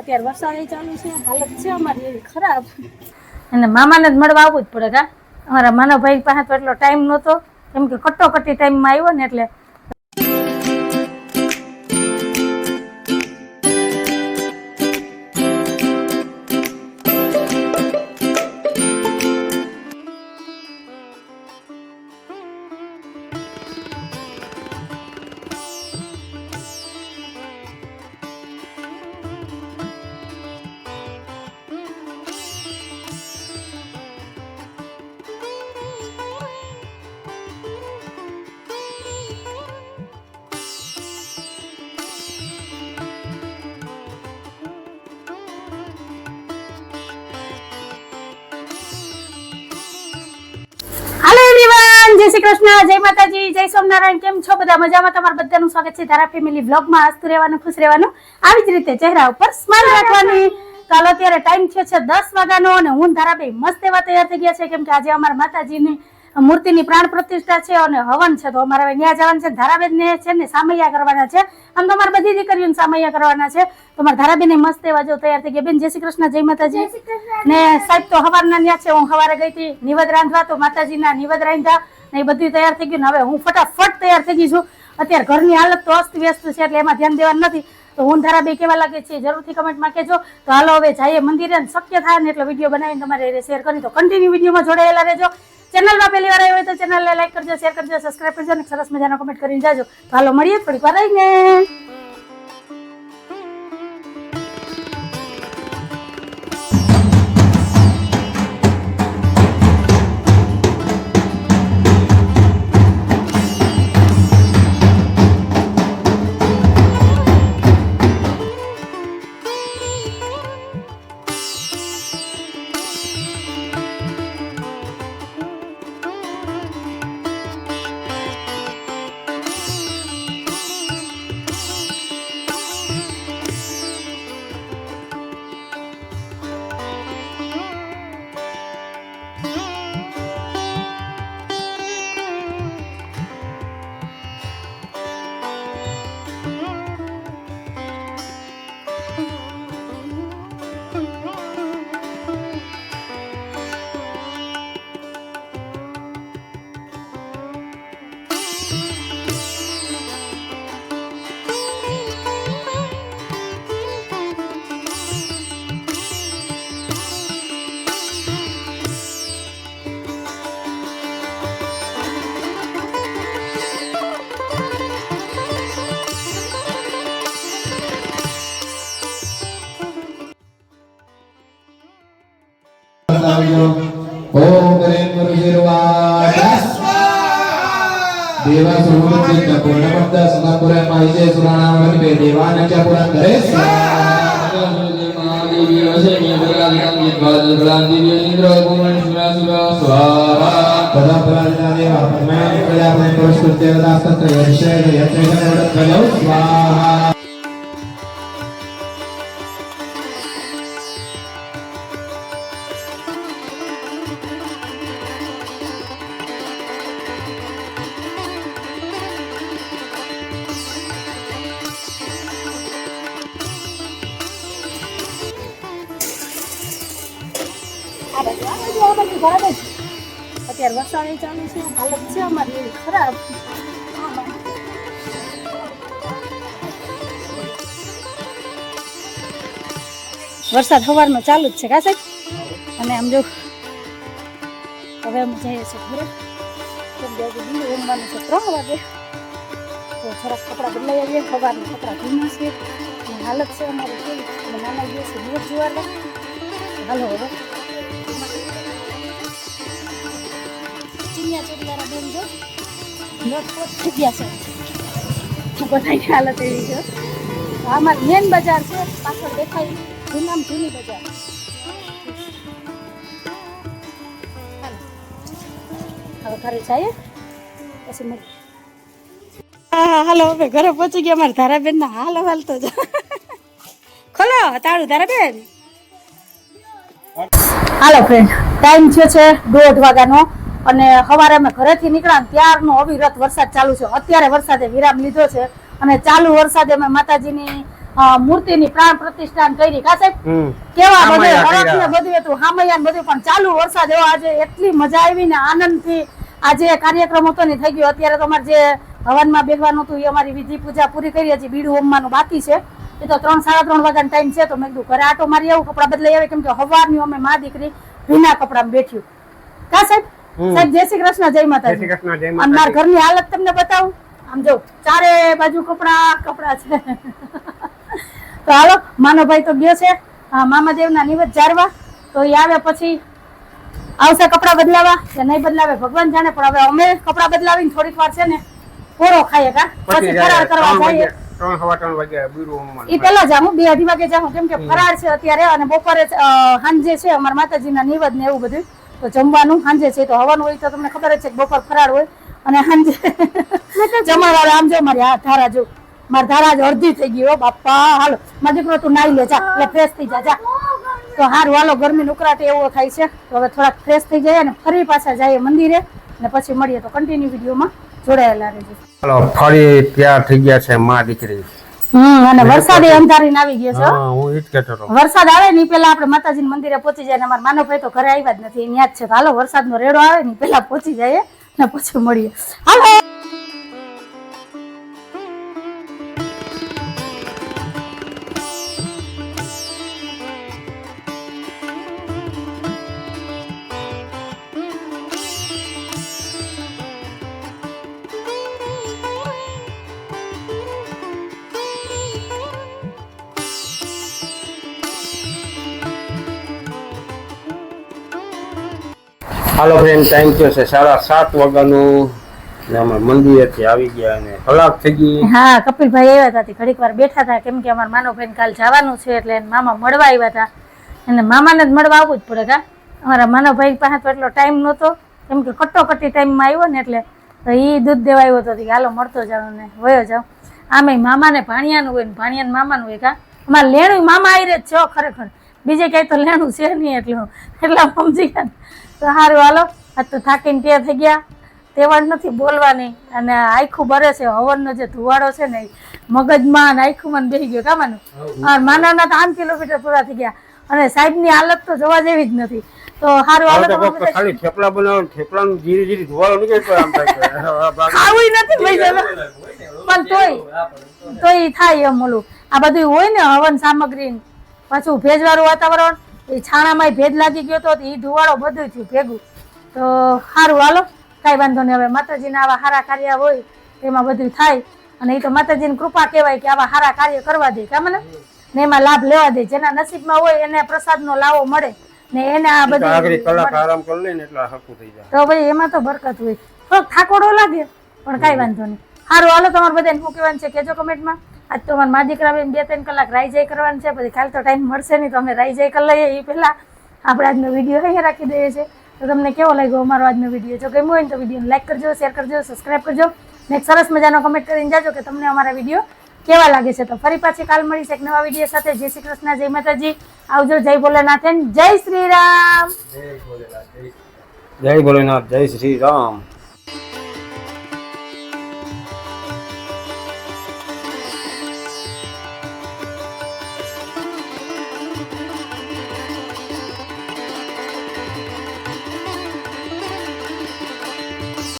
અત્યારે વરસાદ ચાલુ છે, હાલત છે અમારી એવી ખરાબ. અને મામાને જ મળવા આવવું જ પડે કા. અમારા માનવ ભાઈ પાસે તો એટલો ટાઈમ નહોતો, કેમ કે કટોકટી ટાઈમમાં આવ્યો ને એટલે. જય શ્રી કૃષ્ણ, જય માતાજી, જય સોમનારાયણ. કેમ છો બધા? મજામાં? તમારું બધાનું સ્વાગત છે ધારા ફેમિલી વ્લોગમાં. હસતું રહેવાનું, ખુશ રહેવાનું, આવી જ રીતે ચહેરા ઉપર સ્માઈલ રાખવાની. ચાલો, અત્યારે ટાઈમ થયો છે 10 વાગ્યાનો અને હું ધારાભાઈ મસ્ત એવા તૈયાર થઈ ગયા છે, કેમ કે આજે અમારા માતાજીની મૂર્તિની પ્રાણ પ્રતિષ્ઠા છે અને હવન છે, તો અમારે ત્યાં જવાનું છે. ધારાબેન ને છે ને સામૈયા કરવાના છે. આમ તો અમારે બધી દીકરીઓને સામૈયા કરવાના છે, તો અમારા ધારાબેન મસ્ત એવા જો તૈયાર થઈ ગયા. બેન જય શ્રી કૃષ્ણ, જય માતાજી. ને સાહેબ તો હવારના ત્યાં છે, હું સવારે ગઈ હતી નિવેદ રાંધવા, તો માતાજીના નિવેદ રાંધ્યા ને એ બધું તૈયાર થઈ ગયું. હવે હું ફટાફટ તૈયાર થઈ ગઈ છું. અત્યારે ઘરની હાલત તો અસ્ત વ્યસ્ત છે, એટલે એમાં ધ્યાન દેવાનું નથી. તો હું ધારાભાઈ કેવા લાગે છે જરૂરથી કમેન્ટમાં કહેજો. તો હાલો હવે જઈએ મંદિરે, શક્ય થાય ને એટલો વિડીયો બનાવીને તમારે શેર કરી. તો કન્ટિન્યુ વિડીયોમાં જોડાયેલા રહેજો. ચેનલમાં પહેલી વાર આવ્યો હોય તો ચેનલને લાઈક કરજો, શેર કરજો, સબસ્ક્રાઈબ કરજો અને સરસ મજાનો કમેન્ટ કરીને જાજો. તો હાલો મળીએ થોડીક વાર રહીને. ओम ह्रीं गुरुजीर्वाण देवा सुमुचित पूर्णमद्द समापुरे माहिजे सुराणावरण पे देवान च पुरंदरे देवी वशेनी बलादिकं यद्वाद बलादिव्य इंद्र भूमन शिवा शिवा स्वाहा तदा बलादिना देवा परमेश्वर प्रजापति पुरुष देवता सत्र यशेन यत्रेशन प्रजौ स्वाहा. અત્યારે વરસાદ ચાલુ છે, હાલત છે અમારી એવી ખરાબ. વરસાદ સવારમાં ચાલુ જ છે કા સાહેબ. અને આમ જો હવે અમે જઈએ છીએ ઘરે, રમવાનું છે 3 વાગે. તો થોડાક કપડાં બદલાઈ આવીએ. સવારના કપડાં ભીના છે, હાલત છે અમારી કેવી. અને નાના દિવસે દિવસ જોવા. હાલો હવે ચોરીવાળા બેન જો લોટપોટ થઈ ગયા છે, બધાની હાલત એવી છે. આમાં મેન બજાર છે, પાછળ દેખાય જૂનામ જૂની બજાર. હવે ઘરે જઈએ પછી મળીએ. હાલો હવે ઘરે પહોંચી ગયા. અમારા ધારાબેન ના હાલ હાલતો જ ખોલો તાળું ધારાબેન. હાલો ફ્રેન્ડ, ટાઈમ થયો છે 1:30 વાગ્યાનો અને સવારે અમે ઘરેથી નીકળ્યા ત્યારનો અવિરત વરસાદ ચાલુ છે. અત્યારે વરસાદે વિરામ લીધો છે અને ચાલુ વરસાદે અમે માતાજીની મૂર્તિની પ્રાણ પ્રતિષ્ઠા કરી. કા સાહેબ કેવા બધે હરખ ને બધું હતું, હામૈયા ને બધું, પણ ચાલુ વરસાદ એવો આજે એટલી મજા આવી ને આનંદથી આજે કાર્યક્રમ હતો ને થઈ ગયો. અત્યારે તો અમારે જે હવનમાં બેસવાનું હતું એ અમારી વિધિ પૂજા પૂરી કરી, હજી બીડું હોમવાનું બાકી છે. એ તો 3 સાડા 3 વાગ્યાનો ટાઈમ છે. તો મેં કીધું ઘરે આટો મારી આવું, કપડા બદલાઈ આવે, કેમ કે હવારની અમે મા દીકરી ભીના કપડામાં બેઠ્યું. કા સાહેબ? સાહેબ જય શ્રી કૃષ્ણ, જય માતાજી. અને મારા ઘરની હાલત તમને બતાવું. આમ જો ચારે બાજુ કપડા છે. તો હાલો, માનો ભાઈ તો ગયો છે મામાદેવના નિવેદ જાળવા. તો એ આવે પછી આવશે કપડા બદલાવા કે નહીં બદલાવે ભગવાન જાણે. પણ હવે અમે કપડા બદલાવીને થોડીક વાર છે ને પોરો ખાઈએ, કા પછી ફરાળ કરવા જઈએ. 3 વાગ્યા ઈ પેલા જામું 2-2:30 વાગે જામું, કેમ કે ફરાળ છે અત્યારે. અને બપોરે સાંજે છે અમારા માતાજીના નિવેદ ને એવું બધું. તો જમવાનું સાંજે છે. તો હવાનું હોય તો તમને ખબર જ છે કે બપોર ફરાળ હોય અને સાંજે જમણવાર. આમ જો મારી આ ધારા જો, મારી ધારા જ અડધી થઈ ગઈ. હો બાપા, હાલો મારા દીકરો તું નાઈ લે જા, એટલે ફ્રેશ થઈ જા. તો હારું હાલો, ગરમી ઉકળાટ એવો થાય છે. તો હવે થોડાક ફ્રેશ થઈ જાય અને ફરી પાછા જઈએ મંદિરે અને પછી મળીએ. તો કન્ટિન્યુ વિડીયોમાં જોડાયેલા રહેજો. ચાલો, ફરી તૈયાર થઈ ગયા છે મા દીકરી. અને વરસાદ અંધારીને આવી ગયો છે. હું ઈ જ કહેતો હતો. વરસાદ આવે ને પેલા આપણે માતાજીના મંદિરે પહોંચી જાય. અમારા માનવભાઈ તો ઘરે આવ્યા જ નથી, એની યાદ છે. તો હાલો, વરસાદનો રેડો આવે ને પેલા પહોંચી જાય ને પછી મળીએ. હાલો. હાલો ફ્રેન્ડ, ટાઈમ થયો છે 7:30 વાગ્યાનું ને અમે મંદિરેથી આવી ગયા અને કલાક થઈ ગઈ. હા, કપિલભાઈ આવ્યા હતા, ઘડીક વાર બેઠા હતા, કેમ કે અમારા માનવભાઈ કાલ જવાનું છે એટલે મામા મળવા આવ્યા હતા. અને મામાને જ મળવા આવવું જ પડે. કા અમારા માનવભાઈ પાસે તો એટલો ટાઈમ નહોતો, કેમ કે કટોકટી ટાઈમમાં આવ્યો ને એટલે તો એ દૂધ દેવા આવ્યો હતો કે હાલો મળતો જાવ ને વયો જાવ. આમે મામાને ભાણિયાનું હોય ને ભાણિયાને મામાનું હોય. કા અમારે લેણું મામા આવી જ છે ખરેખર, બીજે ક્યાંય તો લેણું છે નહીં એટલું, એટલે સમજી ગયા. તો સારું હાલો, આજ તો થાકીને તે થઈ ગયા, તેવડ નથી બોલવાની. અને આખું બરે છે, હવનનો જે ધુવાડો છે ને મગજમાં અને આખુંમાં બેસી ગયો. કામાનું માનાના તો 8 કિલોમીટર પૂરા થઈ ગયા. અને સાહેબની હાલત તો જોવા જેવી જ નથી. તો સારું હાલો, ખાલી થેપલા બનાવો, થેપલાનું ધીરે ધીરે ધોવાળો નીકળે આમ થાય. ખાવું નથી ભાઈ, પણ તોય થાય એમ. ઓલું આ બધું હોય ને હવન સામગ્રી, પાછું ભેજવાળું વાતાવરણ, એ છાણામાં ભેજ લાગી ગયો તો એ ધુવાળો બધું થયું ભેગું. તો સારું હાલો, કાંઈ વાંધો નહીં. હવે માતાજીના આવા સારા કાર્ય હોય તેમાં બધું થાય. અને એ તો માતાજીની કૃપા કહેવાય કે આવા સારા કાર્ય કરવા દે, કામ ને એમાં લાભ લેવા દે. જેના નસીબમાં હોય એને પ્રસાદનો લાવો મળે ને એને આ બધી કલાક આરામ કરી લે ને એટલે હરખું થઈ જાય. તો ભાઈ એમાં તો બરકત હોય. થોડોક થાકોડો લાગે પણ કાંઈ વાંધો નહીં. સારું હાલો, તમારે બધાને શું કહેવાનું છે કહેજો કમેન્ટમાં. આજ તો અમારા મા દીકરા 2-3 કલાક રાઈ જાય કરવાનું છે. પછી કાલ તો ટાઈમ મળશે નહીં, તો અમે રાઈ જાય કરી લઈએ. એ પહેલાં આપણે આજનો વિડીયો અહીંયા રાખી દઈએ છીએ. તો તમને કેવો લાગ્યો અમારો આજનો વિડીયો? જો ગમ્યો હોય ને તો વિડીયોને લાઈક કરજો, શેર કરજો, સબસ્ક્રાઈબ કરજો ને એક સરસ મજાનો કમેન્ટ કરીને જાજો કે તમને અમારા વિડીયો કેવા લાગે છે. તો ફરી પાછી કાલ મળીશ એક નવા વિડીયો સાથે. જય શ્રી કૃષ્ણ, જય માતાજી, આવજો. જય ભોલેનાથ, જય શ્રી રામ. જય ભોલેનાથ, જય શ્રી રામ.